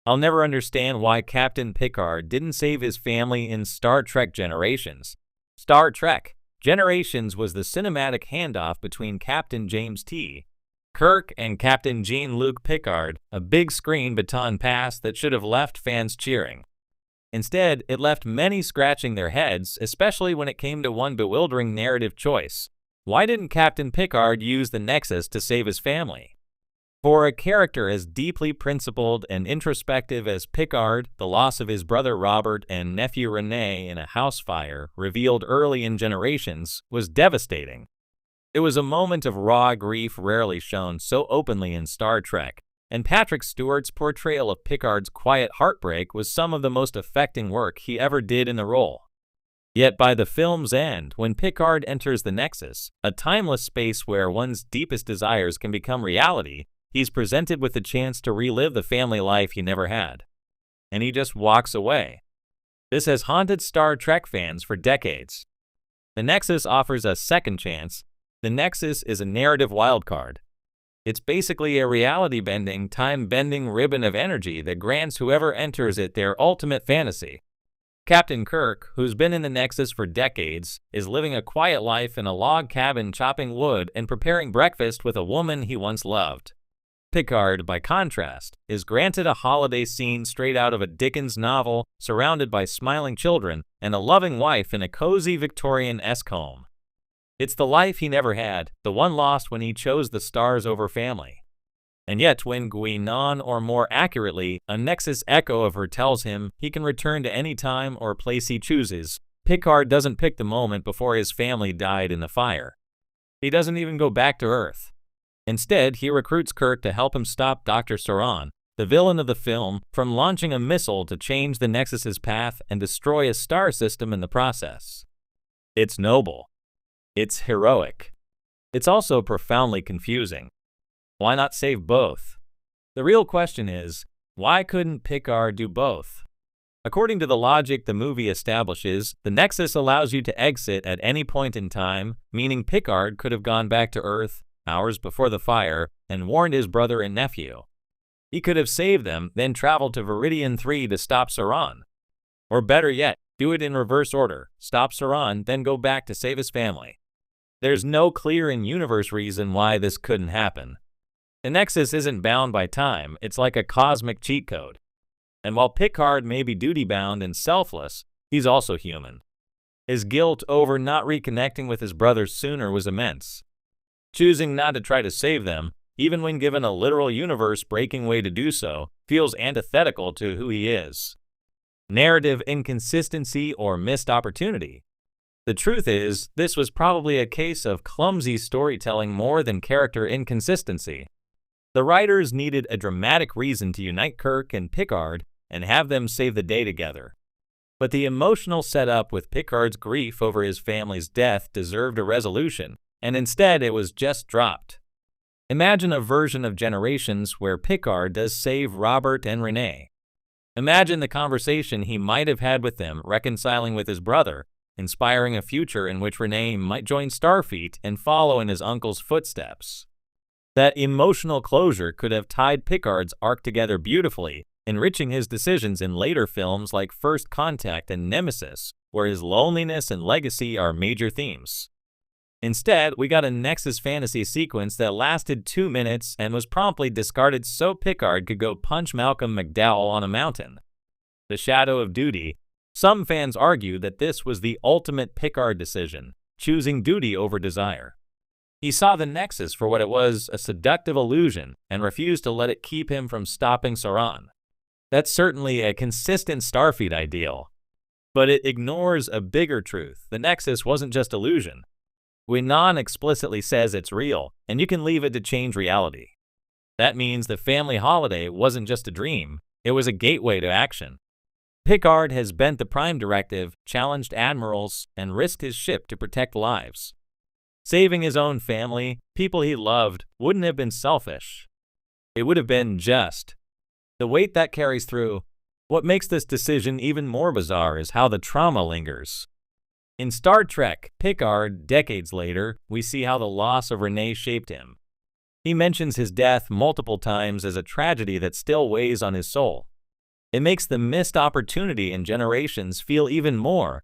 I'll never understand why Captain Picard didn't save his family in Star Trek Generations. Star Trek Generations was the cinematic handoff between Captain James T. Kirk and Captain Jean-Luc Picard, a big screen baton pass that should have left fans cheering. Instead, it left many scratching their heads, especially when it came to one bewildering narrative choice. Why didn't Captain Picard use the Nexus to save his family? For a character as deeply principled and introspective as Picard, the loss of his brother Robert and nephew Rene in a house fire, revealed early in Generations, was devastating. It was a moment of raw grief rarely shown so openly in Star Trek, and Patrick Stewart's portrayal of Picard's quiet heartbreak was some of the most affecting work he ever did in the role. Yet by the film's end, when Picard enters the Nexus, a timeless space where one's deepest desires can become reality, he's presented with the chance to relive the family life he never had. And he just walks away. This has haunted Star Trek fans for decades. The Nexus offers a second chance. The Nexus is a narrative wildcard. It's basically a reality-bending, time-bending ribbon of energy that grants whoever enters it their ultimate fantasy. Captain Kirk, who's been in the Nexus for decades, is living a quiet life in a log cabin chopping wood and preparing breakfast with a woman he once loved. Picard, by contrast, is granted a holiday scene straight out of a Dickens novel, surrounded by smiling children and a loving wife in a cozy Victorian-esque home. It's the life he never had, the one lost when he chose the stars over family. And yet when Guinan, or more accurately, a Nexus echo of her tells him he can return to any time or place he chooses, Picard doesn't pick the moment before his family died in the fire. He doesn't even go back to Earth. Instead, he recruits Kirk to help him stop Dr. Saran, the villain of the film, from launching a missile to change the Nexus's path and destroy a star system in the process. It's noble. It's heroic. It's also profoundly confusing. Why not save both? The real question is, why couldn't Picard do both? According to the logic the movie establishes, the Nexus allows you to exit at any point in time, meaning Picard could have gone back to Earth hours before the fire and warned his brother and nephew. He could have saved them, then traveled to Viridian 3 to stop Saran. Or better yet, do it in reverse order, stop Saran, then go back to save his family. There's no clear in-universe reason why this couldn't happen. The Nexus isn't bound by time, it's like a cosmic cheat code. And while Picard may be duty-bound and selfless, he's also human. His guilt over not reconnecting with his brothers sooner was immense. Choosing not to try to save them, even when given a literal universe-breaking way to do so, feels antithetical to who he is. Narrative inconsistency or missed opportunity. The truth is, this was probably a case of clumsy storytelling more than character inconsistency. The writers needed a dramatic reason to unite Kirk and Picard and have them save the day together. But the emotional setup with Picard's grief over his family's death deserved a resolution, and instead it was just dropped. Imagine a version of Generations where Picard does save Robert and Rene. Imagine the conversation he might have had with them, reconciling with his brother, inspiring a future in which Rene might join Starfleet and follow in his uncle's footsteps. That emotional closure could have tied Picard's arc together beautifully, enriching his decisions in later films like First Contact and Nemesis, where his loneliness and legacy are major themes. Instead, we got a Nexus fantasy sequence that lasted 2 minutes and was promptly discarded so Picard could go punch Malcolm McDowell on a mountain. The shadow of duty. Some fans argue that this was the ultimate Picard decision, choosing duty over desire. He saw the Nexus for what it was, a seductive illusion, and refused to let it keep him from stopping Saran. That's certainly a consistent Starfleet ideal. But it ignores a bigger truth. The Nexus wasn't just illusion. Guinan explicitly says it's real, and you can leave it to change reality. That means the family holiday wasn't just a dream, it was a gateway to action. Picard has bent the Prime Directive, challenged admirals, and risked his ship to protect lives. Saving his own family, people he loved, wouldn't have been selfish. It would have been just. The weight that carries through. What makes this decision even more bizarre is how the trauma lingers. In Star Trek, Picard, decades later, we see how the loss of Rene shaped him. He mentions his death multiple times as a tragedy that still weighs on his soul. It makes the missed opportunity in Generations feel even more